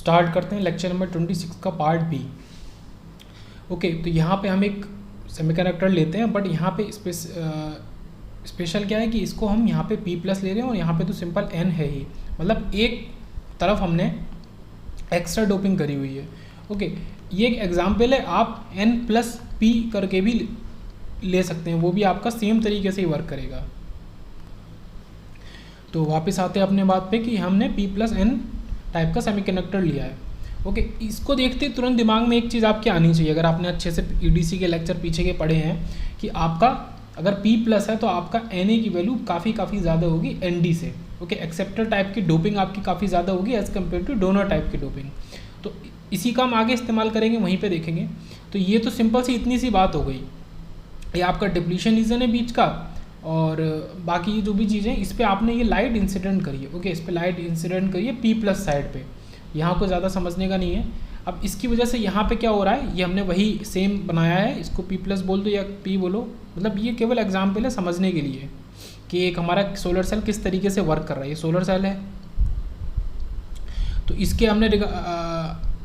Start करते हैं lecture number 26 का पार्ट बी। ओके, तो यहाँ पे हम एक सेमीकंडक्टर लेते हैं, बट यहाँ पे स्पेशल क्या है कि इसको हम यहाँ पे P प्लस ले रहे हैं और यहाँ पे तो सिंपल N है ही, मतलब एक तरफ हमने एक्स्ट्रा डोपिंग करी हुई है। ओके, ये एक एग्जाम्पल है, आप N प्लस P करके भी ले सकते हैं, वो भी आपका सेम तरीके से ही वर्क करेगा। तो वापस आते हैं अपने बात पे कि हमने P प्लस N टाइप का सेमीकंडक्टर लिया है। ओके, इसको देखते तुरंत दिमाग में एक चीज़ आपके आनी चाहिए, अगर आपने अच्छे से EDC के लेक्चर पीछे के पढ़े हैं, कि आपका अगर P प्लस है तो आपका Na की वैल्यू काफ़ी ज़्यादा होगी Nd से। ओके, एक्सेप्टर टाइप की डोपिंग आपकी काफ़ी ज़्यादा होगी as compare two donor type की डोपिंग। तो इसी का हम आगे इस्तेमाल करेंगे, वहीं पे देखेंगे। तो ये तो सिंपल सी इतनी सी बात हो गई, ये आपका डिप्लीशन रीजन है बीच का, और बाकी जो भी चीज़ें इस पर आपने ये लाइट इंसिडेंट करिए। ओके, इस पर लाइट इंसिडेंट करिए P प्लस साइड पे, यहाँ को ज़्यादा समझने का नहीं है। अब इसकी वजह से यहाँ पे क्या हो रहा है, ये हमने वही सेम बनाया है, इसको P प्लस बोल दो या P बोलो, मतलब ये केवल एग्जाम्पल है समझने के लिए कि एक हमारा सोलर सेल किस तरीके से वर्क कर रहा है। ये सोलर सेल है, तो इसके हमने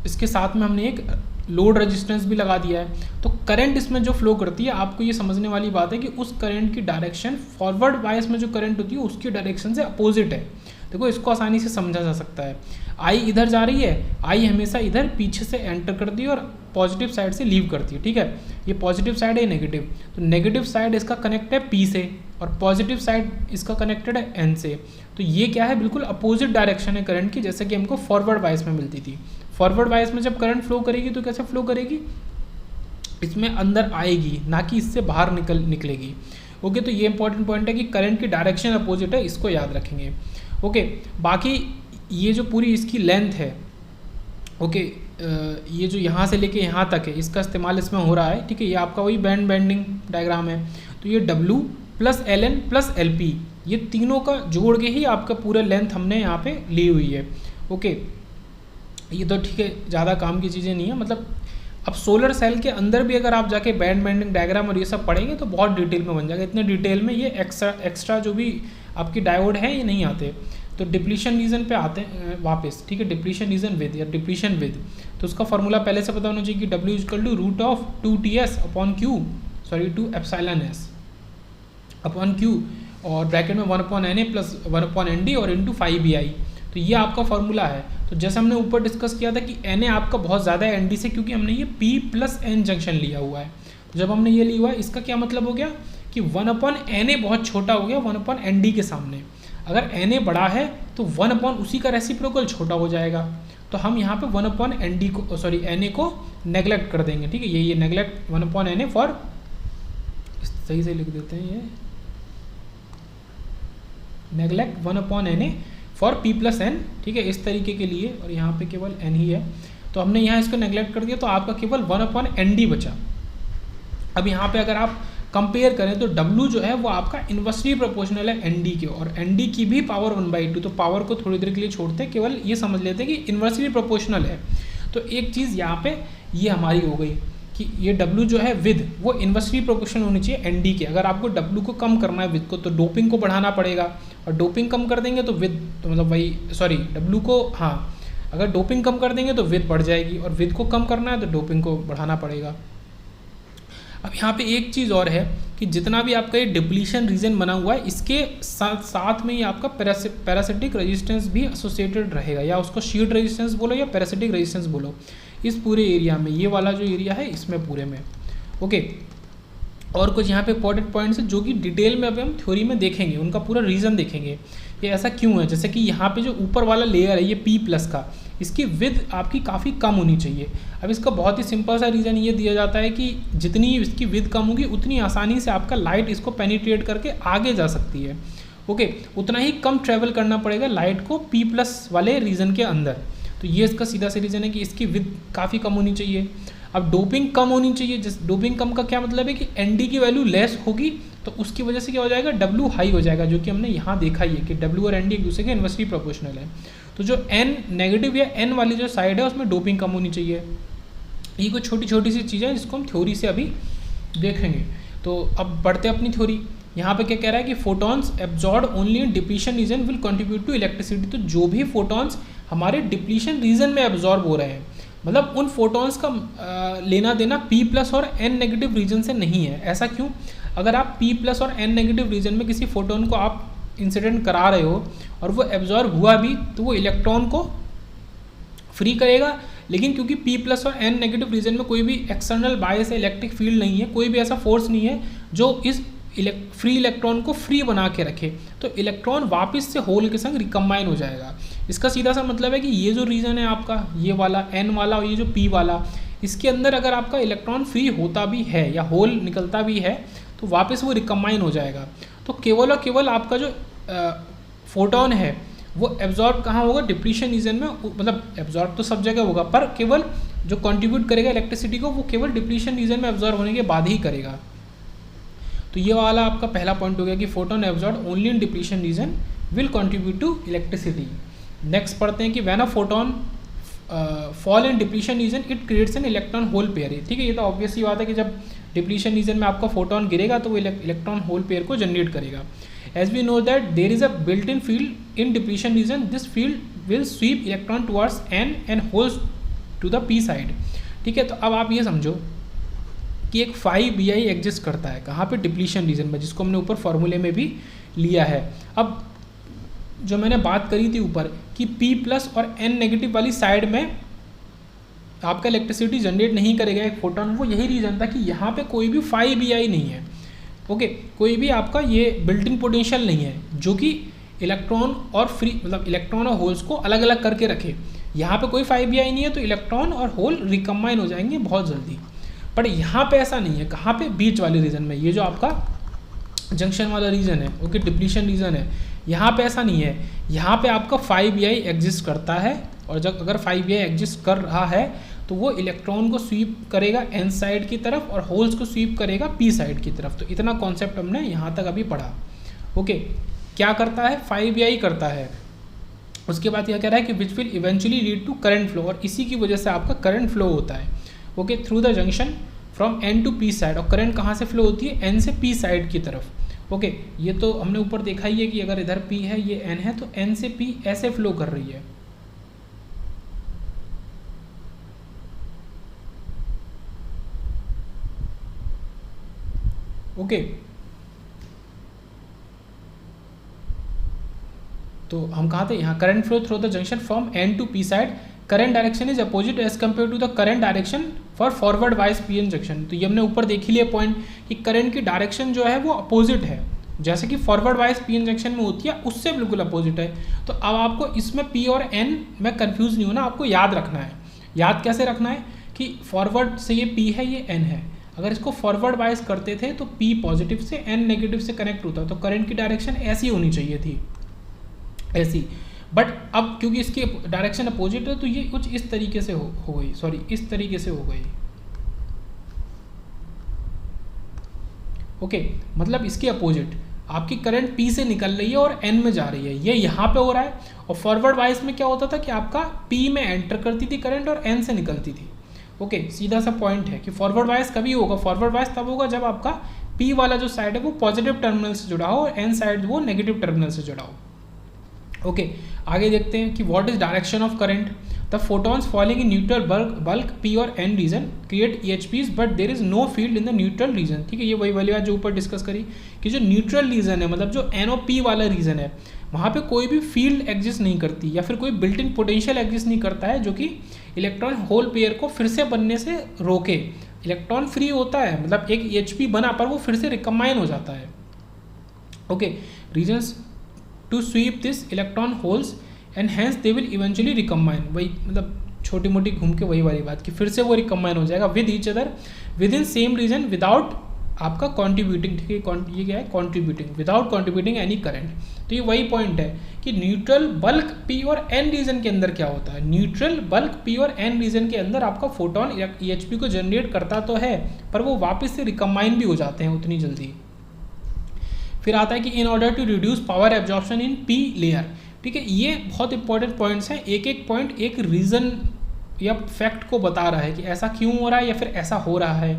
इसके साथ में हमने एक लोड रेजिस्टेंस भी लगा दिया है। तो करंट इसमें जो फ्लो करती है, आपको ये समझने वाली बात है कि उस करंट की डायरेक्शन फॉरवर्ड बायस में जो करंट होती है उसकी डायरेक्शन से अपोजिट है। देखो, इसको आसानी से समझा जा सकता है। आई इधर जा रही है, आई हमेशा इधर पीछे से एंटर करती है और पॉजिटिव साइड से लीव करती है। ठीक है, ये पॉजिटिव साइड है, नेगेटिव, तो नेगेटिव साइड इसका कनेक्ट है P से और पॉजिटिव साइड इसका कनेक्टेड है N से। तो ये क्या है, बिल्कुल अपोजिट डायरेक्शन है करंट की, जैसे कि हमको फॉरवर्ड बायस में मिलती थी। फॉरवर्ड बायस में जब करंट फ्लो करेगी तो कैसे फ्लो करेगी, इसमें अंदर आएगी, ना कि इससे बाहर निकलेगी। ओके, तो ये इंपॉर्टेंट पॉइंट है कि करंट की डायरेक्शन अपोजिट है, इसको याद रखेंगे। ओके, बाकी ये जो पूरी इसकी लेंथ है, ओके, ये जो यहाँ से लेके यहाँ तक है, इसका इस्तेमाल इसमें हो रहा है। ठीक है, ये आपका वही बेंडिंग डायग्राम है। तो ये W plus Ln plus Lp, ये तीनों का जोड़ के ही आपका पूरा लेंथ हमने यहाँ पे ली हुई है। ओके, ये तो ठीक है, ज़्यादा काम की चीज़ें नहीं है। मतलब अब सोलर सेल के अंदर भी अगर आप जाके बेंडिंग डायग्राम और ये सब पढ़ेंगे तो बहुत डिटेल में बन जाएगा। इतने डिटेल में ये एक्स्ट्रा जो भी आपकी डायोड है ये नहीं आते। तो डिप्लीशन रीजन पे आते हैं वापस। ठीक है, डिप्लीशन रीजन विद या डिप्लीशन विद, तो उसका फॉर्मूला पहले से पता होना चाहिए कि W equal to root of 2TS upon Q, sorry 2 epsilon S upon Q, और ब्रैकेट में 1 upon Na plus 1 upon Nd और इंटू 5BI। तो ये आपका फॉर्मूला है। तो जैसे हमने ऊपर डिस्कस किया था कि Na आपका बहुत ज़्यादा है Nd से, क्योंकि हमने ये P प्लस N जंक्शन लिया हुआ है। तो जब हमने ये लिया हुआ है, इसका क्या मतलब हो गया कि 1 अपॉन Na बहुत छोटा हो गया 1 अपॉन Nd के सामने। अगर Na बड़ा है तो 1 अपॉन उसी का रेसिप्रोकल छोटा हो जाएगा। तो हम यहाँ पे 1 अपॉन Nd को, सॉरी Na को नेगलेक्ट कर देंगे। ठीक है, ये नेगलेक्ट 1 अपॉन Na फॉर, सही से लिख देते हैं, ये neglect 1 upon Na for P plus N। ठीक है, इस तरीके के लिए, और यहाँ पे केवल N ही है, तो हमने यहाँ इसको नेगलेक्ट कर दिया, तो आपका केवल 1 अपॉन Nd बचा। अब यहाँ पे अगर आप कंपेयर करें तो W जो है वो आपका इन्वर्सली प्रोपोर्शनल है Nd के, और Nd की भी पावर 1/2। तो पावर को थोड़ी देर के लिए छोड़ते हैं, केवल ये समझ लेते हैं कि इन्वर्सली प्रोपोर्शनल है। तो एक चीज़ यहाँ पे ये हमारी हो गई कि ये W जो है विद, वो इन्वर्सली प्रोपोर्शनल होनी चाहिए Nd के। अगर आपको W को कम करना है विद को, तो डोपिंग को बढ़ाना पड़ेगा, और डोपिंग कम कर देंगे तो विद, तो मतलब वही, सॉरी W को, हाँ, अगर डोपिंग कम कर देंगे तो विद बढ़ जाएगी, और विद को कम करना है तो डोपिंग को बढ़ाना पड़ेगा। अब यहाँ पे एक चीज़ और है कि जितना भी आपका ये डिप्लीशन रीजन बना हुआ है, इसके साथ में ये आपका पैरासिटिक रेजिस्टेंस भी एसोसिएटेड रहेगा, या उसको शील्ड रेजिस्टेंस बोलो या पैरासिटिक रेजिस्टेंस बोलो, इस पूरे एरिया में, ये वाला जो एरिया है इसमें पूरे में। ओके, और कुछ यहाँ पे इंपॉर्टेंट पॉइंट्स है जो कि डिटेल में अभी हम थ्योरी में देखेंगे, उनका पूरा रीज़न देखेंगे ये ऐसा क्यों है। जैसे कि यहाँ पे जो ऊपर वाला लेयर है ये P प्लस का, इसकी विद आपकी काफ़ी कम होनी चाहिए। अब इसका बहुत ही सिंपल सा रीज़न ये दिया जाता है कि जितनी इसकी विद कम होगी उतनी आसानी से आपका लाइट इसको पेनिट्रेट करके आगे जा सकती है। ओके, उतना ही कम ट्रैवल करना पड़ेगा लाइट को P प्लस वाले रीजन के अंदर। तो ये इसका सीधा सा रीज़न है कि इसकी विद काफ़ी कम होनी चाहिए। अब डोपिंग कम होनी चाहिए। जिस डोपिंग कम का क्या मतलब है कि Nd की वैल्यू लेस होगी, तो उसकी वजह से क्या हो जाएगा, W हाई हो जाएगा, जो कि हमने यहाँ देखा ही है कि W और Nd एक दूसरे के इन्वर्सली प्रोपोर्शनल है। तो जो N नेगेटिव या N वाली जो साइड है उसमें डोपिंग कम होनी चाहिए। ये कुछ छोटी छोटी सी चीज़ें जिसको हम थ्योरी से अभी देखेंगे। तो अब बढ़ते अपनी थ्योरी। यहाँ पे क्या कह रहा है कि photons absorb only in depletion region will contribute to electricity. तो जो भी फोटॉन्स हमारे डिप्लीशन रीजन में एब्जॉर्ब हो रहे हैं। मतलब उन फोटॉन्स का लेना देना P प्लस और N नेगेटिव रीजन से नहीं है। ऐसा क्यों? अगर आप P प्लस और N नेगेटिव रीजन में किसी फोटोन को आप इंसिडेंट करा रहे हो और वो एब्जॉर्ब हुआ भी, तो वो इलेक्ट्रॉन को फ्री करेगा। लेकिन क्योंकि P प्लस और N नेगेटिव रीजन में कोई भी एक्सटर्नल बायस इलेक्ट्रिक फील्ड नहीं है, कोई भी ऐसा फोर्स नहीं है जो इस फ्री इलेक्ट्रॉन को फ्री बना के रखे, तो इलेक्ट्रॉन वापस से होल के संग रिकम्बाइन हो जाएगा। इसका सीधा सा मतलब है कि ये जो रीजन है आपका, ये वाला N वाला और ये जो P वाला, इसके अंदर अगर आपका इलेक्ट्रॉन फ्री होता भी है या होल निकलता भी है तो वापस वो रिकम्बाइन हो जाएगा। तो केवल और केवल आपका जो फोटोन है वो एब्जॉर्ब कहाँ होगा? डिप्लीशन रीजन में। मतलब एब्जॉर्ब तो सब जगह होगा, पर केवल जो कंट्रीब्यूट करेगा इलेक्ट्रिसिटी को वो केवल डिप्लीशन रीजन में एब्जॉर्ब होने के बाद ही करेगा। तो ये वाला आपका पहला पॉइंट हो गया कि photon absorb only in depletion region will contribute to electricity. Next पढ़ते हैं कि when a photon fall in depletion region it creates an electron hole pair. ठीक है, ये तो ऑब्वियस ही बात है कि जब डिप्लीशन रीजन में आपका फोटोन गिरेगा तो वो इलेक्ट्रॉन होल पेयर को जनरेट करेगा। As we know that there is a built in field in depletion region, this field will sweep electron towards N and holes to the P side. ठीक है, तो अब आप ये समझो कि एक 5Bi एग्जिस्ट करता है कहाँ पे? डिप्लीशन रीजन में, जिसको हमने ऊपर फॉर्मूले में भी लिया है। अब जो मैंने बात करी थी ऊपर कि P प्लस और N नेगेटिव वाली साइड में आपका इलेक्ट्रिसिटी जनरेट नहीं करेगा एक फोटोन, वो यही रीजन था कि यहाँ पे कोई भी 5Bi नहीं है। ओके, कोई भी आपका ये बिल्ट इन पोटेंशियल नहीं है जो कि इलेक्ट्रॉन और फ्री, मतलब इलेक्ट्रॉन और होल्स को अलग अलग करके रखे। यहाँ पे कोई 5Bi नहीं है तो इलेक्ट्रॉन और होल रिकम्बाइन हो जाएंगे बहुत जल्दी। पर यहाँ पे ऐसा नहीं है। कहाँ पे? बीच वाले रीजन में, ये जो आपका जंक्शन वाला रीजन है, ओके, डिप्लीशन रीजन है, यहाँ पे ऐसा नहीं है। यहाँ पे आपका 5Bi एग्जिस्ट करता है और जब अगर 5Bi एग्जिस्ट कर रहा है तो वो इलेक्ट्रॉन को स्वीप करेगा N साइड की तरफ और होल्स को स्वीप करेगा P साइड की तरफ। तो इतना कॉन्सेप्ट हमने यहाँ तक अभी पढ़ा। ओके, क्या करता है? 5Bi करता है। उसके बाद यह कह रहा है कि which will eventually lead to current flow, और इसी की वजह से आपका करंट फ्लो होता है। Okay, through the junction from N to P side. और करंट कहाँ से फ्लो होती है? N से P साइड की तरफ। ओके, ये तो हमने ऊपर देखा ही है कि अगर इधर P है, ये N है, तो N से P ऐसे फ्लो कर रही है। ओके, तो हम कहाँ थे? यहाँ current flow through the junction from N to P side, current direction is opposite as compared to the current direction for forward bias PN junction. तो ये हमने ऊपर देख ही लिया पॉइंट कि करंट की डायरेक्शन जो है वो अपोजिट है, जैसे कि फॉरवर्ड वाइज PN जंक्शन में होती है उससे बिल्कुल अपोजिट है। तो अब आपको इसमें P और N में कंफ्यूज नहीं होना, आपको याद रखना है। याद कैसे रखना है कि फॉरवर्ड से ये P है, ये N है। अगर इसको फॉरवर्ड वाइज करते थे तो P पॉजिटिव से N नेगेटिव से कनेक्ट होता, तो करंट की डायरेक्शन ऐसी होनी चाहिए थी, ऐसी। बट अब क्योंकि इसकी डायरेक्शन अपोजिट है तो ये कुछ इस तरीके से हो गई, सॉरी इस तरीके से हो गई। ओके, मतलब इसके अपोजिट आपकी करंट P से निकल रही है और N में जा रही है, ये यहाँ पे हो रहा है। और फॉरवर्ड वाइज में क्या होता था कि आपका P में एंटर करती थी करंट और N से निकलती थी। ओके, सीधा सा पॉइंट है कि फॉरवर्ड वाइज कभी होगा? फॉरवर्ड वाइज तब होगा जब आपका P वाला जो साइड है वो पॉजिटिव टर्मिनल से जुड़ा हो और N साइड वो नेगेटिव टर्मिनल से जुड़ा हो। ओके, आगे देखते हैं कि what is direction of current. The photons falling in neutral bulk P और N region create EHPs but there is no field in the neutral region. ठीक है, ये वही वाली बात जो ऊपर डिस्कस करी कि जो न्यूट्रल रीजन है, मतलब जो N और P वाला रीजन है, वहाँ पे कोई भी फील्ड एग्जिस्ट नहीं करती या फिर कोई बिल्ट इन पोटेंशियल एग्जिस्ट नहीं करता है जो कि इलेक्ट्रॉन होल पेयर को फिर से बनने से रोके। इलेक्ट्रॉन फ्री होता है, मतलब एक EHP बना पर वो फिर से रिकम्बाइन हो जाता है। Okay, regions to sweep this electron holes and hence they will eventually recombine. वही मतलब छोटी मोटी घूम के वही वाली बात कि फिर से वो रिकम्बाइन हो जाएगा with each other within same region without आपका कॉन्ट्रीब्यूटिंग। ठीक है, ये क्या है? Contributing, without contributing any current. तो ये वही पॉइंट है कि न्यूट्रल बल्क P और N रीजन के अंदर क्या होता है? न्यूट्रल बल्क P और N रीजन के अंदर आपका फोटोन EHP को जनरेट करता तो है पर वो वापस से रिकम्बाइन भी हो जाते हैं उतनी जल्दी। फिर आता है कि in order to reduce power absorption in P layer. ठीक है, ये बहुत इंपॉर्टेंट पॉइंट्स हैं। एक एक पॉइंट एक रीज़न या फैक्ट को बता रहा है कि ऐसा क्यों हो रहा है या फिर ऐसा हो रहा है,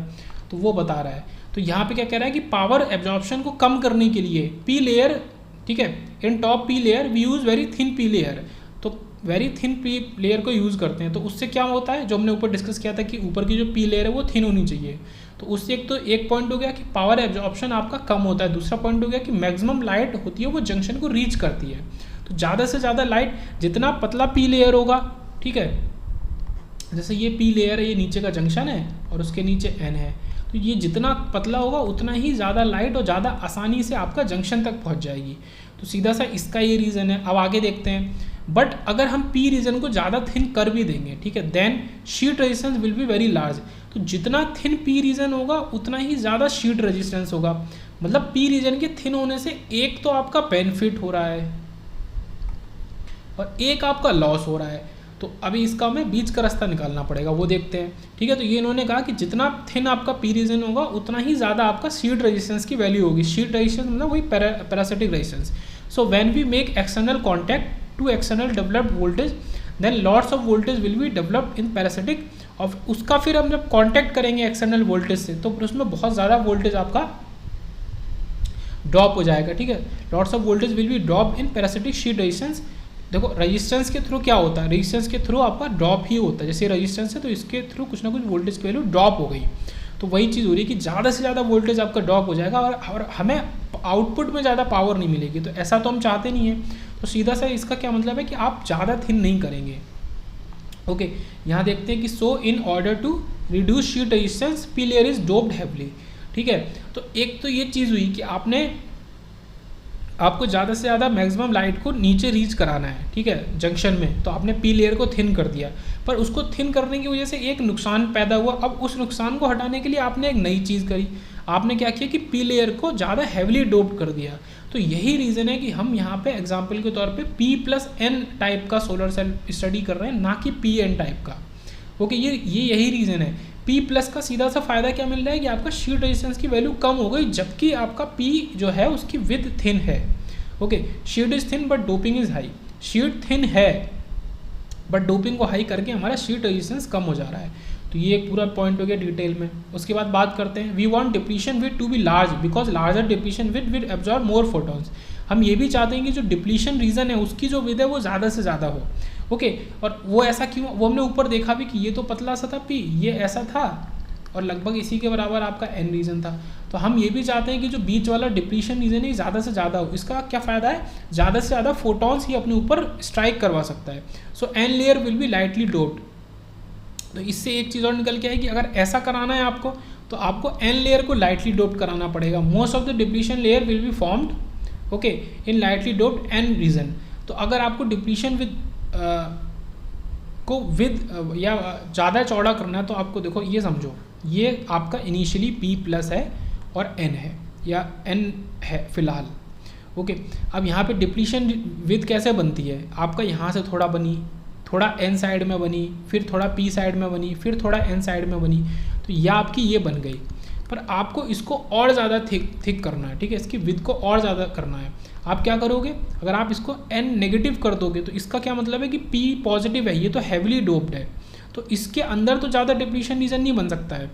तो वो बता रहा है। तो यहाँ पे क्या कह रहा है कि पावर एब्जॉर्प्शन को कम करने के लिए P लेयर, ठीक है, in top P layer we use very thin P layer. तो वेरी थिन पी लेयर को यूज़ करते हैं, तो उससे क्या होता है, जो हमने ऊपर डिस्कस किया था कि ऊपर की जो पी लेयर है वो थिन होनी चाहिए, तो उससे एक पॉइंट हो गया कि पावर एब्जॉर्प्शन आपका कम होता है। दूसरा पॉइंट हो गया कि मैक्सिमम लाइट होती है वो जंक्शन को रीच करती है। तो ज़्यादा से ज़्यादा लाइट, जितना पतला पी लेयर होगा, ठीक है, जैसे ये पी लेयर है, ये नीचे का जंक्शन है और उसके नीचे एन है, तो ये जितना पतला होगा उतना ही ज़्यादा लाइट और ज़्यादा आसानी से आपका जंक्शन तक पहुंच जाएगी। तो सीधा सा इसका ये रीज़न है। अब आगे देखते हैं, बट अगर हम पी रीजन को ज़्यादा थिन कर भी देंगे, ठीक है, then sheet resistance will be very large. तो जितना थिन पी रीजन होगा उतना ही ज़्यादा शीट रेजिस्टेंस होगा। मतलब पी रीजन के थिन होने से एक तो आपका बेनिफिट हो रहा है और एक आपका लॉस हो रहा है। तो अभी इसका हमें बीच का रास्ता निकालना पड़ेगा, वो देखते हैं, ठीक है। तो ये इन्होंने कहा कि जितना थिन आपका पी रीजन होगा उतना ही ज़्यादा आपका शीट रेजिस्टेंस की वैल्यू होगी। शीट रेजिस्टेंस मतलब वही parasitic resistance. So when we make external contact to external developed voltage, then lots of voltage will be developed in parasitic. और उसका फिर हम जब कॉन्टैक्ट करेंगे एक्सटर्नल वोल्टेज से, तो उसमें बहुत ज़्यादा वोल्टेज आपका ड्रॉप हो जाएगा, ठीक है। Lots of voltage will be drop in parasitic sheet resistance. देखो रेजिस्टेंस के थ्रू क्या होता है, रेजिस्टेंस के थ्रू आपका ड्रॉप ही होता है। जैसे रेजिस्टेंस है तो इसके थ्रू कुछ ना कुछ वोल्टेज की वैल्यू ड्रॉप हो गई, तो वही चीज़ हो रही है कि ज़्यादा से ज़्यादा वोल्टेज आपका ड्रॉप हो जाएगा और हमें आउटपुट में ज़्यादा पावर नहीं मिलेगी। तो ऐसा तो हम चाहते नहीं है। तो सीधा सा इसका क्या मतलब है कि आप ज़्यादा थिन नहीं करेंगे। ओके, यहाँ देखते हैं कि so in order to reduce sheet resistance P layer is doped heavily, ठीक है। तो एक तो ये चीज़ हुई कि आपको ज़्यादा से ज़्यादा मैक्सिमम लाइट को नीचे रीच कराना है, ठीक है, जंक्शन में, तो आपने पी लेयर को थिन कर दिया। पर उसको थिन करने की वजह से एक नुकसान पैदा हुआ। अब उस नुकसान को हटाने के लिए आपने एक नई चीज़ करी। आपने क्या किया कि पी लेयर को ज़्यादा हैवीली डोप्ड कर दिया। तो यही रीज़न है कि हम यहाँ पे एग्जांपल के तौर पे P+N टाइप का सोलर सेल स्टडी कर रहे हैं, ना कि PN टाइप का। ओके, ये यही रीज़न है। P+ का सीधा सा फ़ायदा क्या मिल रहा है कि आपका शीट रेजिस्टेंस की वैल्यू कम हो गई, जबकि आपका P जो है उसकी विथ थिन है। Okay, sheet is thin but doping is high. Sheet thin है बट डोपिंग को हाई करके हमारा शीट रेजिस्टेंस कम हो जा रहा है। तो ये एक पूरा पॉइंट हो गया डिटेल में। उसके बाद बात करते हैं, we want depletion width to be large because larger depletion width will absorb more photons. हम ये भी चाहते हैं कि जो डिप्लीशन रीजन है उसकी जो विद है वो ज़्यादा से ज़्यादा हो। ओके, और वो ऐसा क्यों, वो हमने ऊपर देखा भी कि ये तो पतला सा था पी, ये ऐसा था और लगभग इसी के बराबर आपका एन रीजन था। तो हम ये भी चाहते हैं कि जो बीच वाला डिप्लीशन रीजन है ज़्यादा से ज़्यादा हो। इसका क्या फ़ायदा है, ज़्यादा से ज़्यादा फोटॉन्स ही अपने ऊपर स्ट्राइक करवा सकता है। So N layer will be lightly doped. तो इससे एक चीज़ और निकल के आएगी, अगर ऐसा कराना है आपको तो आपको एन लेयर को लाइटली डोप्ड कराना पड़ेगा। Most of the depletion layer will be formed okay in lightly doped N region. तो अगर आपको डिप्लीशन को विद या ज़्यादा चौड़ा करना है तो आपको देखो ये समझो, ये आपका इनिशियली P+ है और N है या N है फिलहाल। ओके, अब यहाँ पे डिप्लीशन विद कैसे बनती है, आपका यहाँ से थोड़ा बनी, थोड़ा N साइड में बनी, फिर थोड़ा P साइड में बनी, फिर थोड़ा N साइड में बनी, तो यह आपकी ये बन गई। पर आपको इसको और ज़्यादा थिक करना है, ठीक है, इसकी विद को और ज़्यादा करना है। आप क्या करोगे, अगर आप इसको N नेगेटिव कर दोगे तो इसका क्या मतलब है कि P पॉजिटिव है, ये तो हैवीली डोप्ड है, तो इसके अंदर तो ज़्यादा डिप्लीशन रीजन नहीं बन सकता है।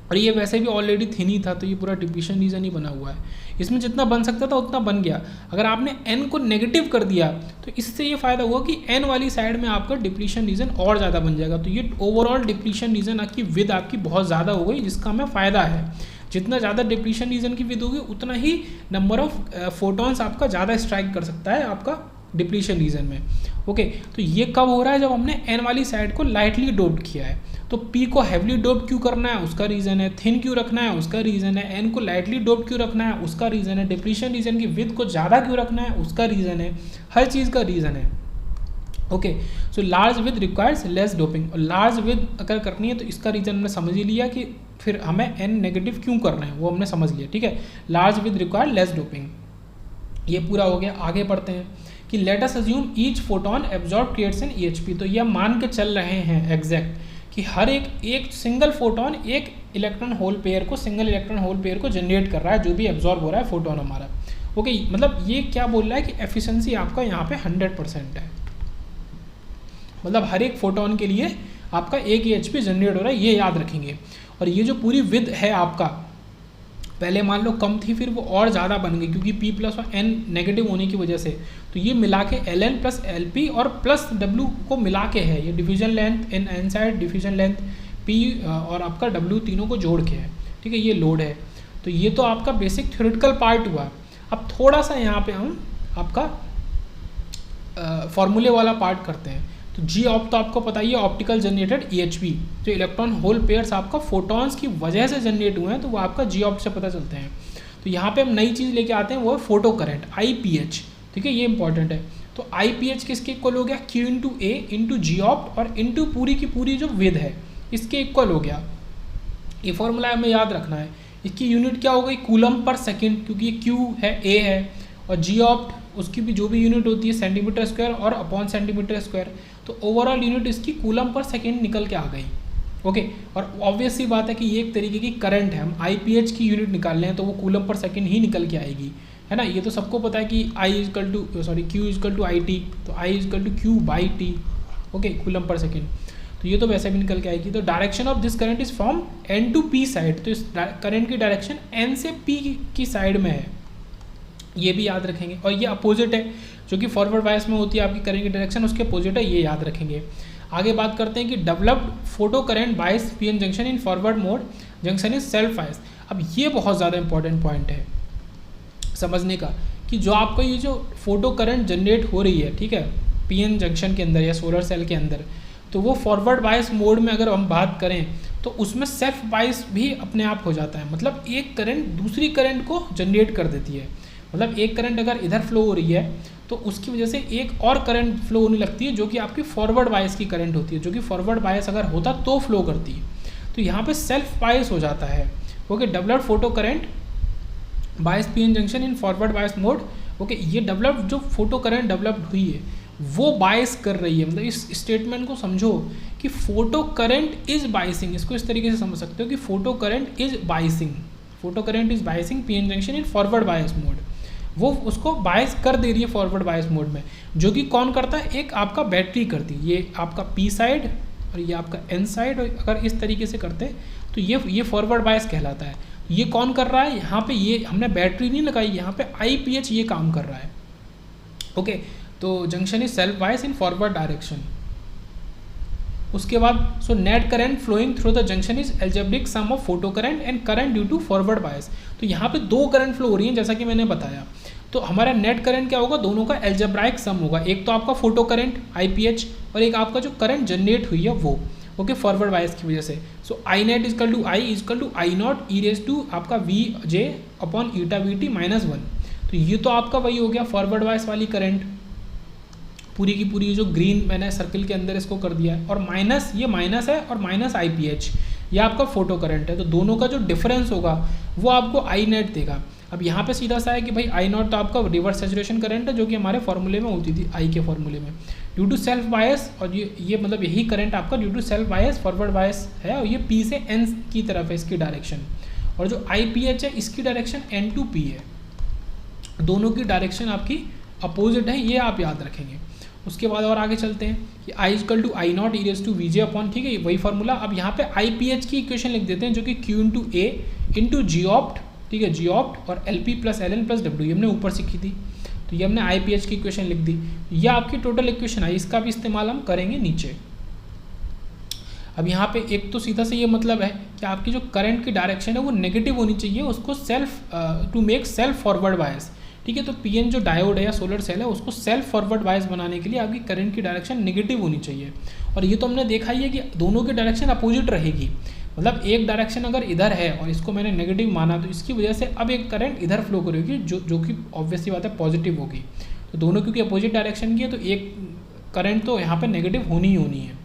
और ये वैसे भी ऑलरेडी थिन ही था, तो ये पूरा डिप्लीशन रीजन ही बना हुआ है। इसमें जितना बन सकता था उतना बन गया। अगर आपने N को नेगेटिव कर दिया तो इससे ये फ़ायदा हुआ कि N वाली साइड में आपका डिप्लीशन रीजन और ज़्यादा बन जाएगा। तो ये ओवरऑल डिप्लीशन रीजन आपकी विद आपकी बहुत ज़्यादा हो गई, जिसका हमें फ़ायदा है। जितना ज़्यादा डिप्लीशन रीजन की विद होगी उतना ही नंबर ऑफ फोटॉन्स आपका ज़्यादा स्ट्राइक कर सकता है आपका डिप्लीशन रीजन में। ओके, तो ये कब हो रहा है, जब हमने N वाली साइड को लाइटली डोप्ड किया है। तो P को हैवीली डोप्ड क्यों करना है, उसका रीज़न है। थिन क्यों रखना है, उसका रीज़न है। N को लाइटली डोप्ड क्यों रखना है, उसका रीज़न है। डिप्लीशन रीजन की विद को ज़्यादा क्यों रखना है, उसका रीज़न है। हर चीज़ का रीज़न है। Okay, so large with requires less doping. और लार्ज विद अगर करनी है तो इसका रीज़न हमने समझ ही लिया कि फिर हमें N नेगेटिव क्यों करना है, वो हमने समझ लिया, ठीक है। Large with require less doping, ये पूरा हो गया। आगे बढ़ते हैं कि let us assume each photon absorb creates an EHP। तो यह मान के चल रहे हैं एग्जैक्ट कि हर एक सिंगल फोटोन एक इलेक्ट्रॉन होल पेयर को, सिंगल इलेक्ट्रॉन होल पेयर को जनरेट कर रहा है, जो भी एब्जॉर्ब हो रहा है फोटोन हमारा। ओके, मतलब ये क्या बोल रहा है कि एफिशिएंसी आपका यहाँ पे 100% है। मतलब हर एक फोटोन के लिए आपका एक EHP जनरेट हो रहा है, ये याद रखेंगे। और ये जो पूरी विद है आपका पहले मान लो कम थी, फिर वो और ज़्यादा बन गई क्योंकि P प्लस और N नेगेटिव होने की वजह से। तो ये मिला के Ln प्लस LP और प्लस W को मिला के है, ये diffusion length N side, diffusion length P और आपका W तीनों को जोड़ के है, ठीक है। ये लोड है। तो ये तो आपका बेसिक थ्योरेटिकल पार्ट हुआ। अब थोड़ा सा यहाँ पे हम आपका फॉर्मूले वाला पार्ट करते हैं। तो जी ऑप्ट तो आपको पता ही है, ऑप्टिकल जनरेटेड EHP, जो इलेक्ट्रॉन होल पेयर्स आपका फोटॉन्स की वजह से जनरेट हुए हैं, तो वो आपका जी ऑप्ट से पता चलते हैं। तो यहाँ पे हम नई चीज़ लेके आते हैं, वो है फोटो करंट IPH, ठीक है, ये इंपॉर्टेंट है। तो IPH किसके इक्वल हो गया, Q into A into G opt और इंटू पूरी की पूरी जो विद है इसके इक्वल हो गया। ये फॉर्मूला हमें याद रखना है। इसकी यूनिट क्या हो गई, कूलम पर सेकेंड, क्योंकि ये Q है, A है, और जी ऑप्ट उसकी भी जो भी यूनिट होती है सेंटीमीटर स्क्वायर और अपॉन सेंटीमीटर स्क्वायर। तो ओवरऑल यूनिट इसकी कूलम पर सेकेंड निकल के आ गई। ओके, और ऑब्वियस सी बात है कि ये एक तरीके की करंट है, हम IPH की यूनिट निकाल रहे हैं तो वो कूलम पर सेकेंड ही निकल के आएगी, है ना। ये तो सबको पता है कि Q इजकल टू IT, तो I is equal to Q by T, okay, coulomb per second. तो ये तो वैसे भी निकल के आएगी। तो direction of this current is from N to P side, तो इस करंट की डायरेक्शन N से P की साइड में है, ये भी याद रखेंगे। और ये अपोजिट है, जो कि फॉरवर्ड बायस में होती है आपकी करंट की डायरेक्शन, उसके अपोजिट है, ये याद रखेंगे। आगे बात करते हैं कि developed photo current bias PN junction in forward mode junction is self bias. अब ये बहुत ज़्यादा इंपॉर्टेंट पॉइंट है समझने का, कि जो आपको ये जो फोटो करंट जनरेट हो रही है, ठीक है, PN जंक्शन के अंदर या सोलर सेल के अंदर, तो वो फॉरवर्ड बायस मोड में अगर हम बात करें तो उसमें सेल्फ बायस भी अपने आप हो जाता है। मतलब एक करंट दूसरी करंट को जनरेट कर देती है। मतलब एक करंट अगर इधर फ्लो हो रही है तो उसकी वजह से एक और करंट फ्लो होने लगती है, जो कि आपकी फॉरवर्ड बायस की करंट होती है, जो कि फॉरवर्ड बायस अगर होता तो फ्लो करती है। तो यहाँ पे सेल्फ बायस हो जाता है। Okay, developed photo current bias PN junction in forward bias mode. Okay, ये डेवलप्ड जो फोटो करंट डेवलप्ड हुई है वो बायस कर रही है। मतलब इस स्टेटमेंट को समझो कि फोटो करंट इज बायसिंग, इसको इस तरीके से समझ सकते हो कि photo current is biasing, photo current is biasing PN junction in forward bias mode. वो उसको बायस कर दे रही है फॉरवर्ड बायस मोड में, जो कि कौन करता है, एक आपका बैटरी करती है। ये आपका P साइड और ये आपका N साइड, और अगर इस तरीके से करते तो ये फॉरवर्ड बायस कहलाता है। ये कौन कर रहा है, यहाँ पे ये हमने बैटरी नहीं लगाई, यहाँ पे IPH ये काम कर रहा है। ओके, तो junction is self bias in forward direction. उसके बाद so net current flowing through the junction is algebraic sum of photo current and current due to forward bias. तो यहाँ पे दो करंट फ्लो हो रही हैं जैसा कि मैंने बताया। तो हमारा नेट करंट क्या होगा, दोनों का एल्जेब्राइक सम होगा। एक तो आपका फोटो करंट IPH और एक आपका जो करंट जनरेट हुई है वो, ओके, फॉरवर्ड बायस की वजह से। So I net equal to I is equal to I naught e raise to आपका VJ upon eta VT minus 1। तो ये तो आपका वही हो गया फॉरवर्ड बायस वाली करंट, पूरी की पूरी जो ग्रीन मैंने सर्कल के अंदर इसको कर दिया है, और माइनस ये माइनस है और माइनस IPH ये आपका फोटो करंट है। तो दोनों का जो डिफरेंस होगा वो आपको I नेट देगा। अब यहाँ पे सीधा सा है कि भाई I नॉट तो आपका रिवर्स सैचुरेशन करंट है, जो कि हमारे फॉर्मूले में होती थी, I के फॉर्मूले में, ड्यू टू सेल्फ बायस। और ये मतलब यही करंट आपका due to self bias forward bias है, और ये P से N की तरफ है इसकी डायरेक्शन, और जो IPH है इसकी डायरेक्शन N टू P है। दोनों की डायरेक्शन आपकी अपोजिट है, ये आप याद रखेंगे। उसके बाद और आगे चलते हैं कि I is equal to I naught e raise to VJ upon, ठीक है, वही फार्मूला। अब यहाँ पे IPH की इक्वेशन लिख देते हैं, जो कि Q into A into G opt, ठीक है, जी ऑप्ट और LP plus LN plus W, ये हमने ऊपर सीखी थी। तो ये हमने IPH की इक्वेशन लिख दी। ये आपकी टोटल इक्वेशन आई, इसका भी इस्तेमाल हम करेंगे नीचे। अब यहाँ पे एक तो सीधा से ये मतलब है कि आपकी जो करंट की डायरेक्शन है वो नेगेटिव होनी चाहिए, उसको self to make self forward bias, ठीक है। तो PN जो डायोड है या सोलर सेल है उसको सेल्फ फॉरवर्ड बायस बनाने के लिए आपकी करंट की डायरेक्शन नेगेटिव होनी चाहिए। और ये तो हमने देखा ही है कि दोनों की डायरेक्शन अपोजिट रहेगी। मतलब एक डायरेक्शन अगर इधर है और इसको मैंने नेगेटिव माना, तो इसकी वजह से अब एक करंट इधर फ्लो करेगी, जो कि ऑब्वियसली बात है पॉजिटिव होगी। तो दोनों क्योंकि अपोजिट डायरेक्शन की है, तो एक करंट तो यहाँ पर नेगेटिव होनी ही होनी है।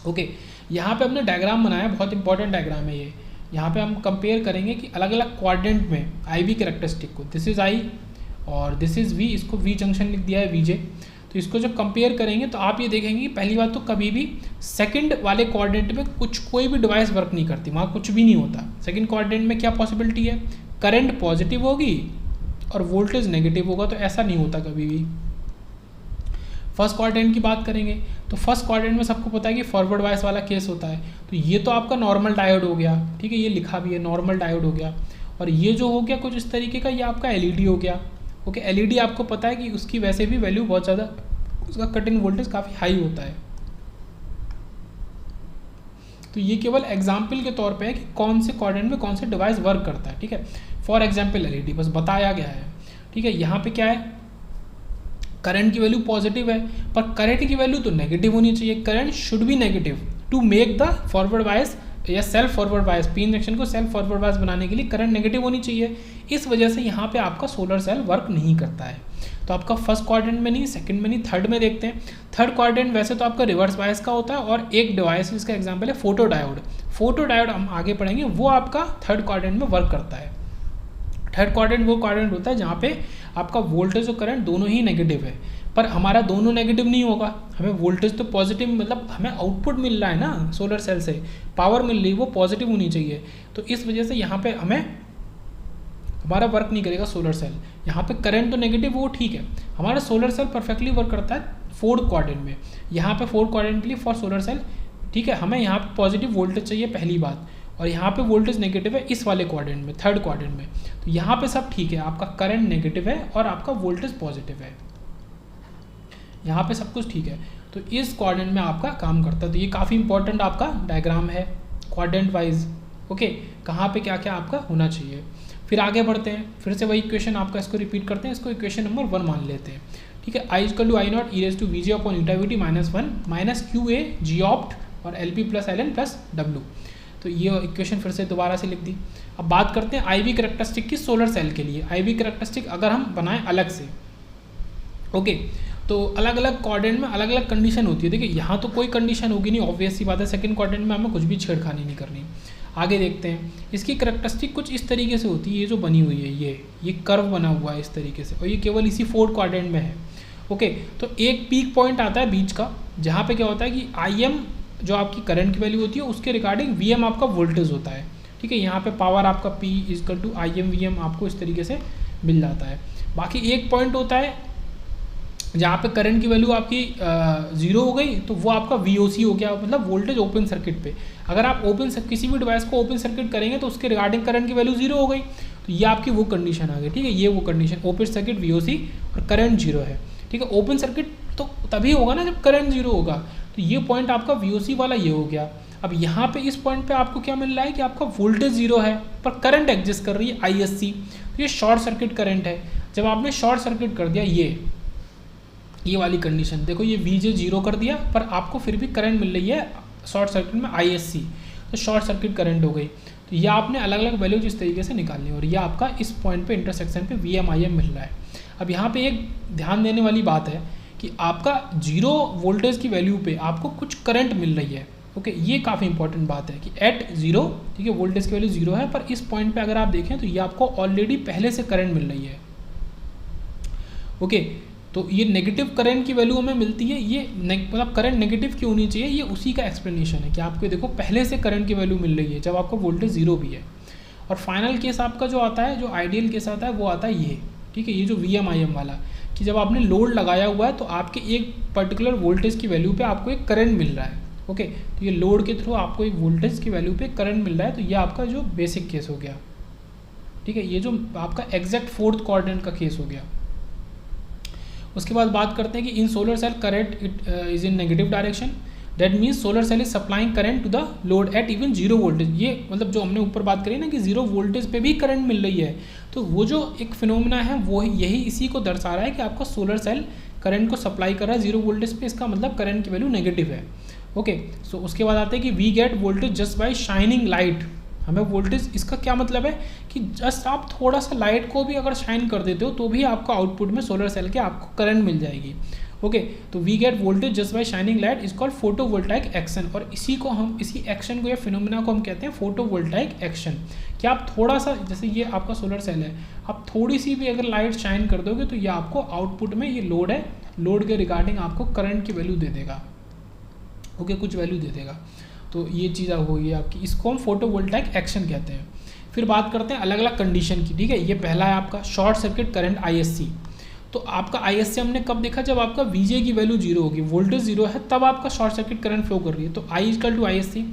ओके, यहाँ पे हमने डायग्राम बनाया, बहुत इंपॉर्टेंट डायग्राम है ये। यहाँ पे हम कंपेयर करेंगे कि अलग अलग क्वाड्रेंट में IV कैरेक्टरिस्टिक को, दिस इज़ I और दिस इज़ V, इसको V जंक्शन लिख दिया है VJ। तो इसको जब कंपेयर करेंगे तो आप ये देखेंगे कि पहली बात तो कभी भी सेकंड वाले क्वाड्रेंट में कोई भी डिवाइस वर्क नहीं करती, वहाँ कुछ भी नहीं होता। सेकंड क्वाड्रेंट में क्या पॉसिबिलिटी है, करंट पॉजिटिव होगी और वोल्टेज नेगेटिव होगा, तो ऐसा नहीं होता कभी भी। फर्स्ट क्वाड्रेंट की बात करेंगे तो फर्स्ट क्वाड्रेंट में सबको पता है कि फॉरवर्ड बायस वाला केस होता है। तो ये तो आपका नॉर्मल डायोड हो गया, ठीक है, ये लिखा भी है नॉर्मल डायोड हो गया। और ये जो हो गया कुछ इस तरीके का, ये आपका एलईडी हो गया। ओके, एलईडी आपको पता है कि उसकी वैसे भी वैल्यू बहुत ज़्यादा, उसका कट इन वोल्टेज काफ़ी हाई होता है। तो ये केवल एग्जाम्पल के तौर पे है कि कौन से क्वाड्रेंट में कौन से डिवाइस वर्क करता है, ठीक है। फॉर एग्जाम्पल एलईडी बस बताया गया है, ठीक है। यहाँ पे क्या है, करंट की वैल्यू पॉजिटिव है, पर करंट की वैल्यू तो नेगेटिव होनी चाहिए। Current should be negative to make the forward bias या self forward bias, P junction को सेल्फ फॉरवर्ड बायस बनाने के लिए करंट नेगेटिव होनी चाहिए। इस वजह से यहाँ पे आपका सोलर सेल वर्क नहीं करता है। तो आपका फर्स्ट क्वाड्रेंट में नहीं, सेकंड में नहीं, थर्ड में देखते हैं। थर्ड क्वाड्रेंट वैसे तो आपका रिवर्स बायस का होता है, और एक डिवाइस जिसका एग्जांपल है फोटो डायोड। फोटो डायोड हम आगे पढ़ेंगे, वो आपका थर्ड क्वाड्रेंट में वर्क करता है। थर्ड क्वाड्रेंट वो क्वाड्रेंट होता है जहाँ पे आपका वोल्टेज और करंट दोनों ही नेगेटिव है, पर हमारा दोनों नेगेटिव नहीं होगा, हमें वोल्टेज तो पॉजिटिव, मतलब हमें आउटपुट मिल रहा है ना सोलर सेल से, पावर मिल रही है, वो पॉजिटिव होनी चाहिए। तो इस वजह से यहाँ पे हमारा वर्क नहीं करेगा सोलर सेल। यहाँ पे करंट तो नेगेटिव, वो ठीक है, हमारा सोलर सेल परफेक्टली वर्क करता है फोर्थ क्वाड्रेंट में। यहाँ पे फोर्थ क्वाड्रेंट के लिए फॉर सोलर सेल, ठीक है, हमें यहाँ पे पॉजिटिव वोल्टेज चाहिए पहली बात, और यहाँ पे वोल्टेज नेगेटिव है इस वाले क्वाड्रेंट में, थर्ड क्वाड्रेंट में। तो यहाँ पे सब ठीक है, आपका करंट नेगेटिव है और आपका वोल्टेज पॉजिटिव है, यहाँ पे सब कुछ ठीक है। तो इस क्वाड्रेंट में आपका काम करता है। तो ये काफ़ी इंपॉर्टेंट आपका डायग्राम है क्वाड्रेंट वाइज। ओके, कहाँ पे क्या क्या आपका होना चाहिए। फिर आगे बढ़ते हैं, फिर से वही इक्वेशन आपका, इसको रिपीट करते हैं, इसको इक्वेशन नंबर 1 मान लेते हैं, ठीक है। I equal to I naught e raise to V J upon eta V T minus 1 minus q A ji opt और L P plus L N plus W. तो ये इक्वेशन फिर से दोबारा से लिख दी। अब बात करते हैं आई वी कैरेक्टरिस्टिक की सोलर सेल के लिए। आई वी कैरेक्टरिस्टिक अगर हम बनाएं अलग से, ओके, तो अलग अलग क्वाड्रेंट में अलग अलग कंडीशन होती है। देखिए यहाँ तो कोई कंडीशन होगी नहीं, ऑब्वियस सी बात है, सेकंड क्वाड्रेंट में हमें कुछ भी छेड़खानी नहीं करनी। आगे देखते हैं, इसकी कैरेक्टरिस्टिक कुछ इस तरीके से होती है, ये जो बनी हुई है ये कर्व बना हुआ है इस तरीके से, और ये केवल इसी फोर्थ क्वाड्रेंट में है। ओके, तो एक पीक पॉइंट आता है बीच का, जहाँ पे क्या होता है कि आई एम जो आपकी करंट की वैल्यू होती है उसके रिगार्डिंग वी एम आपका वोल्टेज होता है, ठीक है। यहाँ पे पावर आपका P is equal to I M V M आपको इस तरीके से मिल जाता है। बाकी एक पॉइंट होता है जहाँ पे करंट की वैल्यू आपकी 0 हो गई, तो वो आपका VOC हो गया, मतलब वोल्टेज ओपन सर्किट पे। अगर आप किसी भी डिवाइस को ओपन सर्किट करेंगे तो उसके रिगार्डिंग करंट की वैल्यू 0 हो गई, तो ये आपकी वो कंडीशन आ गई, ठीक है। ये वो कंडीशन, ओपन सर्किट VOC और करंट 0 है, ठीक है। ओपन सर्किट तो तभी होगा ना जब करंट 0 होगा, तो ये पॉइंट आपका VOC वाला ये हो गया। अब यहाँ पे इस पॉइंट पे आपको क्या मिल रहा है कि आपका वोल्टेज 0 है पर करंट एग्जिस्ट कर रही है ISC, तो ये शॉर्ट सर्किट करंट है। जब आपने शॉर्ट सर्किट कर दिया ये वाली कंडीशन, देखो ये VJ 0 कर दिया, पर आपको फिर भी करंट मिल रही है शॉर्ट सर्किट में ISC, तो शॉर्ट सर्किट करंट हो गई। तो ये आपने अलग अलग वैल्यूज इस तरीके से निकालनी है, और ये आपका इस पॉइंट पे इंटरसेक्शन पे VMIM मिल रहा है। अब यहाँ पे एक ध्यान देने वाली बात है कि आपका 0 वोल्टेज की वैल्यू पे आपको कुछ करंट मिल रही है, ओके। ये काफ़ी इंपॉर्टेंट बात है कि एट 0, ठीक है, वोल्टेज की वैल्यू 0 है, पर इस पॉइंट पे अगर आप देखें तो ये आपको ऑलरेडी पहले से करंट मिल रही है, ओके। तो ये नेगेटिव करंट की वैल्यू हमें मिलती है, ये मतलब करंट नेगेटिव क्यों होनी चाहिए, ये उसी का एक्सप्लेनेशन है कि आपको देखो पहले से करंट की वैल्यू मिल रही है जब आपका वोल्टेज 0 भी है। और फाइनल केस आपका जो आता है, जो आइडियल केस आता है, वो आता है ये, ठीक है, ये जो VMIM वाला, कि जब आपने लोड लगाया हुआ है तो आपके एक पर्टिकुलर वोल्टेज की वैल्यू पे आपको एक करंट मिल रहा है, ओके। तो ये लोड के थ्रू आपको एक वोल्टेज की वैल्यू पे करंट मिल रहा है, तो ये आपका जो बेसिक केस हो गया, ठीक है। ये जो आपका एग्जैक्ट फोर्थ क्वाड्रेंट का केस हो गया। उसके बाद बात करते हैं कि in solar cell current it is in negative direction, that means solar cell is supplying current to the load at even 0 voltage. ये मतलब जो हमने ऊपर बात करी ना कि 0 वोल्टेज पे भी करंट मिल रही है, तो वो जो एक फिनोमिना है वो यही इसी को दर्शा रहा है कि आपका सोलर सेल करंट को सप्लाई कर रहा है 0 वोल्टेज पे, इसका मतलब करंट की वैल्यू नेगेटिव है, ओके। सो उसके बाद आते हैं कि we get voltage just by shining light. हमें वोल्टेज, इसका क्या मतलब है कि जस्ट आप थोड़ा सा लाइट को भी अगर शाइन कर देते हो तो भी आपको आउटपुट में सोलर सेल के आपको करंट मिल जाएगी, ओके। तो we get voltage just by shining light is called photovoltaic action, और इसी एक्शन को या फिनोमिना को हम कहते हैं फोटोवोल्टाइक एक्शन। कि आप थोड़ा सा, जैसे ये आपका सोलर सेल है, आप थोड़ी सी भी अगर लाइट शाइन कर दोगे तो ये आपको आउटपुट में, ये लोड है, लोड के रिगार्डिंग आपको करंट की वैल्यू दे देगा, ओके, कुछ वैल्यू दे देगा। तो ये चीज़ होगी आपकी, इसको हम फोटोवोल्टाइक एक्शन कहते हैं। फिर बात करते हैं अलग अलग कंडीशन की, ठीक है। ये पहला है आपका शॉर्ट सर्किट करंट ISC। तो आपका ISC हमने कब देखा, जब आपका VJ की वैल्यू 0 होगी, वोल्टेज 0 है, तब आपका शॉर्ट सर्किट करंट फ्लो कर रही है, तो I इक्वल टू ISC।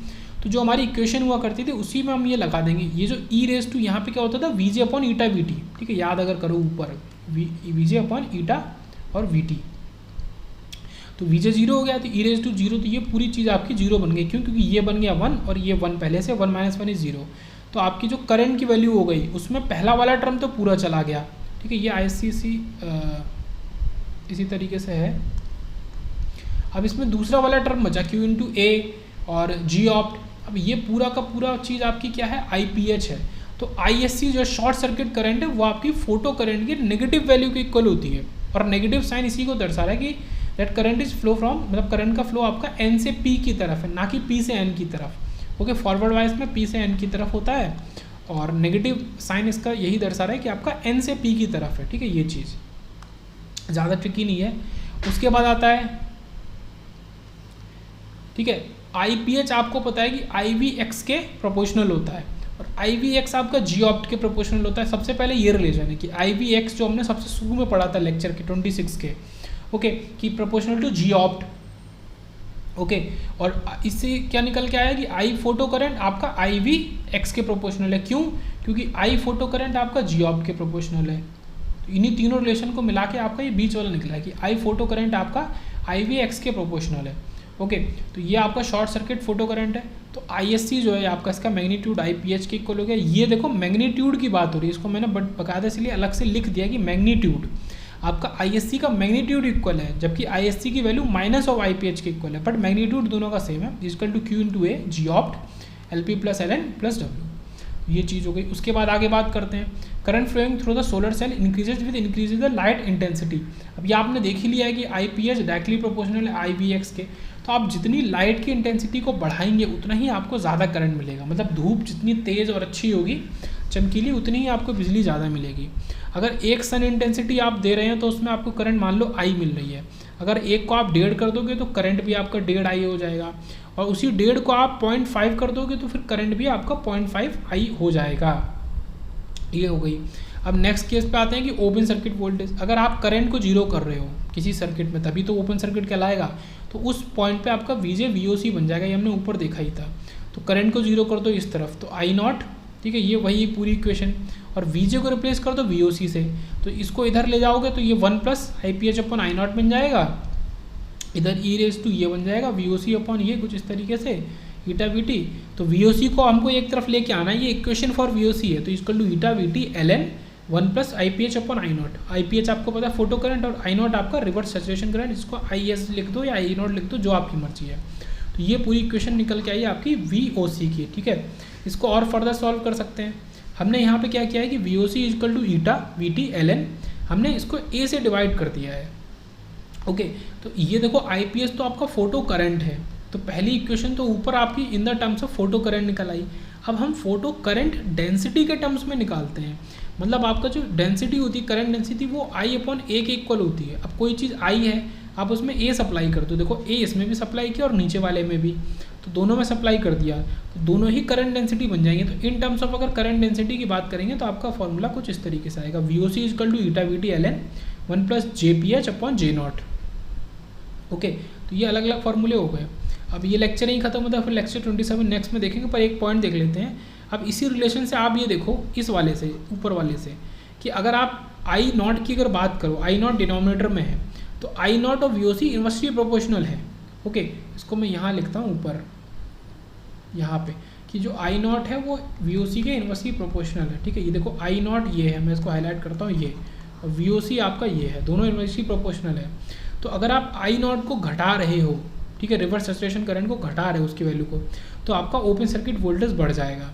तो जो हमारी इक्वेशन हुआ करती थी उसी में हम ये लगा देंगे। ये जो ई रेस टू यहाँ पे क्या होता था, V J upon eta V T, ठीक है, याद अगर करो ऊपर वी जे अपॉन ईटा और वी टी, तो वी जे जीरो हो गया, तो ई रेस टू जीरो, तो ये पूरी चीज़ आपकी जीरो बन गई। क्यों? क्योंकि ये बन गया 1 और ये 1 पहले से, 1 माइनस 1 इज 0। तो आपकी जो करंट की वैल्यू हो गई उसमें पहला वाला टर्म तो पूरा चला गया, ठीक है। ये ICC इसी तरीके से है। अब इसमें दूसरा वाला टर्म बचा Q इंटू ए और जी ऑप्ट। अब ये पूरा का पूरा चीज़ आपकी क्या है, IPH है। तो ISC जो शॉर्ट सर्किट करंट है वो आपकी फोटो करंट की नेगेटिव वैल्यू के इक्वल होती है, और नेगेटिव साइन इसी को दर्शा रहा है कि that current is flow from, मतलब करंट का फ्लो आपका N से P की तरफ है, ना कि P से N की तरफ। ओके, फॉरवर्ड वाइज में P से N की तरफ होता है, और नेगेटिव साइन इसका यही दर्शा रहा है कि आपका N से P की तरफ है, ठीक है। ये चीज़ ज़्यादा ट्रिकी नहीं है। उसके बाद आता है, ठीक है, IPH आपको पता है कि IVX के प्रोपोर्शनल होता है, और IVX आपका जी ऑप्ट के प्रोपोर्शनल होता है। सबसे पहले ये रिलेशन है कि IVX जो हमने सबसे शुरू में पढ़ा था लेक्चर के 26 के, ओके, कि proportional to G opt, okay. और इससे क्या निकल के आया कि I फोटो करंट आपका IVX के प्रोपोर्शनल है। क्यों? क्योंकि I फोटो करंट आपका जी ऑप्ट के प्रोपोर्शनल है। तो इन्हीं तीनों रिलेशन को मिला के आपका ये बीच वाला निकला है कि I फोटो करंट आपका IVX के प्रोपोर्शनल है, ओके। तो ये आपका शॉर्ट सर्किट फोटो करंट है। तो ISC जो है आपका, इसका मैग्नीट्यूड IPH के इक्वल हो गया। ये देखो मैग्नीट्यूड की बात हो रही है, इसको मैंने बकायदा इसलिए अलग से लिख दिया कि मैग्नीट्यूड आपका ISC का मैग्नीट्यूड इक्वल है, जबकि ISC की वैल्यू माइनस ऑफ IPH के इक्वल है, बट मैग्नीट्यूड दोनों का सेम है, equal to Q into A ji opt LP plus LN plus W। ये चीज़ हो गई। उसके बाद आगे बात करते हैं, current flowing through the solar cell increases with increase the light intensity. अब ये आपने देख ही लिया है कि IPH डायरेक्टली प्रोपोर्शनल है IVX के। तो आप जितनी लाइट की इंटेंसिटी को बढ़ाएंगे उतना ही आपको ज़्यादा करंट मिलेगा। मतलब धूप जितनी तेज़ और अच्छी होगी, चमकीली, उतनी ही आपको बिजली ज़्यादा मिलेगी। अगर एक सन इंटेंसिटी आप दे रहे हैं तो उसमें आपको करंट मान लो I मिल रही है। अगर एक को आप 1.5 कर दोगे तो करंट भी आपका 1.5 I हो जाएगा, और उसी 1.5 को आप 0.5 कर दोगे तो फिर करंट भी आपका 0.5 I हो जाएगा। ये हो गई। अब नेक्स्ट केस पे आते हैं कि ओपन सर्किट वोल्टेज। अगर आप करंट को जीरो कर रहे हो किसी सर्किट में, तभी तो ओपन सर्किट कहलाएगा। तो उस पॉइंट पे आपका VJ VOC बन जाएगा, ये हमने ऊपर देखा ही था। तो करंट को जीरो कर दो इस तरफ, तो I0, ठीक है, ये वही पूरी इक्वेशन, और VJ को रिप्लेस कर दो VOC से, तो इसको इधर ले जाओगे तो ये 1 प्लस IPH अपॉन I0 बन जाएगा, इधर ई रेस टू ये बन जाएगा VOC अपॉन ये कुछ इस तरीके से ईटा VT। तो VOC को हमको एक तरफ लेके आना है, ये इक्वेशन फॉर VOC है, तो equal to eta VT LN 1 plus IPH upon I0। IPH आपको पता है फोटो करंट, और I0 आपका रिवर्स सैचुरेशन करंट, इसको IS लिख दो या I0 लिख दो, जो आपकी मर्जी है। तो ये पूरी इक्वेशन निकल के आई आपकी VOC की, ठीक है। इसको और फर्दर सॉल्व कर सकते हैं। हमने यहाँ पे क्या किया है कि VOC equal to eta VT LN, हमने इसको A से डिवाइड कर दिया है, ओके। तो ये देखो IPH तो आपका फोटो करंट है, तो पहली इक्वेशन तो ऊपर आपकी in the terms of photo current निकल आई। अब हम फोटो करंट डेंसिटी के टर्म्स में निकालते हैं। मतलब आपका जो डेंसिटी होती है, करंट डेंसिटी, वो I अपॉन A के इक्वल होती है। अब कोई चीज़ I है, आप उसमें A सप्लाई कर दो, देखो A इसमें भी सप्लाई किया और नीचे वाले में भी, तो दोनों में सप्लाई कर दिया, तो दोनों ही करंट डेंसिटी बन जाएंगे। तो इन टर्म्स ऑफ अगर करंट डेंसिटी की बात करेंगे तो आपका फॉर्मूला कुछ इस तरीके से आएगा, VOC equal to eta VT LN 1 plus JPH upon J0, okay. तो ये अलग अलग फार्मूले हो गए। अब ये लेक्चर नहीं खत्म होता, फिर लेक्चर 27 नेक्स्ट में देखेंगे, पर एक पॉइंट देख लेते हैं। अब इसी रिलेशन से आप ये देखो इस वाले से, ऊपर वाले से, कि अगर आप I0 की अगर बात करो, I0 डिनोमिनेटर में है, तो I0 और VOC इन्वर्सली प्रोपोर्शनल है, ओके। इसको मैं यहाँ लिखता हूँ ऊपर, यहाँ पे, कि जो I0 है वो VOC के इन्वर्सली प्रोपोर्शनल है, ठीक है। ये देखो I0 ये है, मैं इसको हाईलाइट करता हूँ, ये, और VOC आपका ये है, दोनों इन्वर्सली प्रोपोर्शनल है। तो अगर आप I0 को घटा रहे हो, ठीक है, रिवर्स सैचुरेशन करंट को घटा रहे हो उसकी वैल्यू को, तो आपका ओपन सर्किट वोल्टेज बढ़ जाएगा,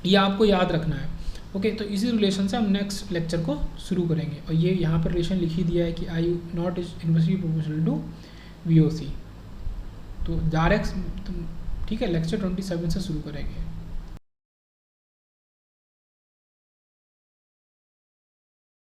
ये आपको याद रखना है, ओके। तो इसी रिलेशन से हम नेक्स्ट लेक्चर को शुरू करेंगे, और ये यहाँ पर रिलेशन लिख ही दिया है कि I0 is inversely proportional to VOC। तो डायरेक्ट, ठीक है, लेक्चर 27 से शुरू करेंगे।